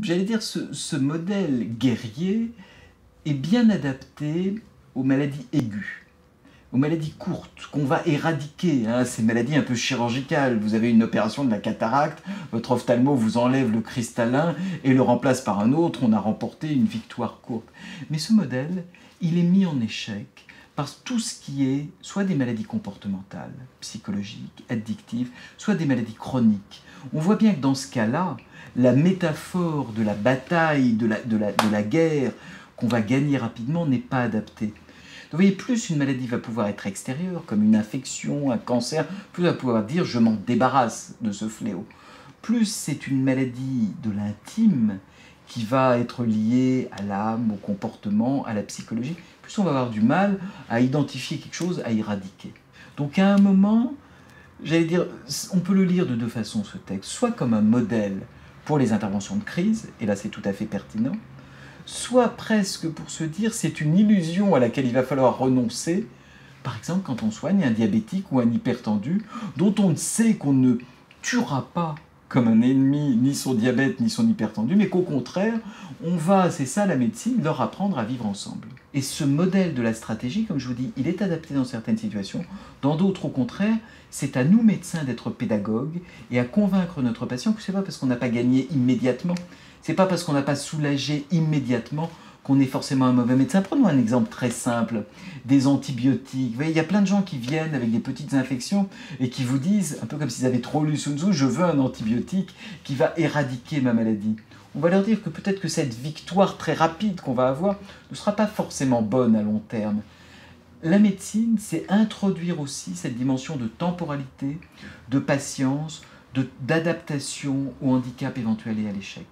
j'allais dire, ce modèle guerrier est bien adapté aux maladies aiguës, aux maladies courtes, qu'on va éradiquer, hein, ces maladies un peu chirurgicales. Vous avez une opération de la cataracte, votre ophtalmo vous enlève le cristallin et le remplace par un autre, on a remporté une victoire courte. Mais ce modèle, il est mis en échec par tout ce qui est soit des maladies comportementales, psychologiques, addictives, soit des maladies chroniques. On voit bien que dans ce cas-là, la métaphore de la bataille, de la guerre qu'on va gagner rapidement n'est pas adaptée. Vous voyez, plus une maladie va pouvoir être extérieure, comme une infection, un cancer, plus elle va pouvoir dire « je m'en débarrasse de ce fléau ». Plus c'est une maladie de l'intime qui va être liée à l'âme, au comportement, à la psychologie, plus on va avoir du mal à identifier quelque chose, à éradiquer. Donc à un moment, j'allais dire, on peut le lire de deux façons ce texte, soit comme un modèle pour les interventions de crise, et là c'est tout à fait pertinent, soit presque pour se dire c'est une illusion à laquelle il va falloir renoncer, par exemple quand on soigne un diabétique ou un hypertendu, dont on sait qu'on ne tuera pas comme un ennemi ni son diabète ni son hypertendu, mais qu'au contraire, on va, c'est ça la médecine, leur apprendre à vivre ensemble. Et ce modèle de la stratégie, comme je vous dis, il est adapté dans certaines situations, dans d'autres au contraire, c'est à nous médecins d'être pédagogues et à convaincre notre patient que ce n'est pas parce qu'on n'a pas gagné immédiatement, c'est pas parce qu'on n'a pas soulagé immédiatement qu'on est forcément un mauvais médecin. Prenons un exemple très simple, des antibiotiques. Vous voyez, il y a plein de gens qui viennent avec des petites infections et qui vous disent, un peu comme s'ils avaient trop lu Sun Tzu, je veux un antibiotique qui va éradiquer ma maladie. On va leur dire que peut-être que cette victoire très rapide qu'on va avoir ne sera pas forcément bonne à long terme. La médecine, c'est introduire aussi cette dimension de temporalité, de patience, d'adaptation au handicap éventuel et à l'échec.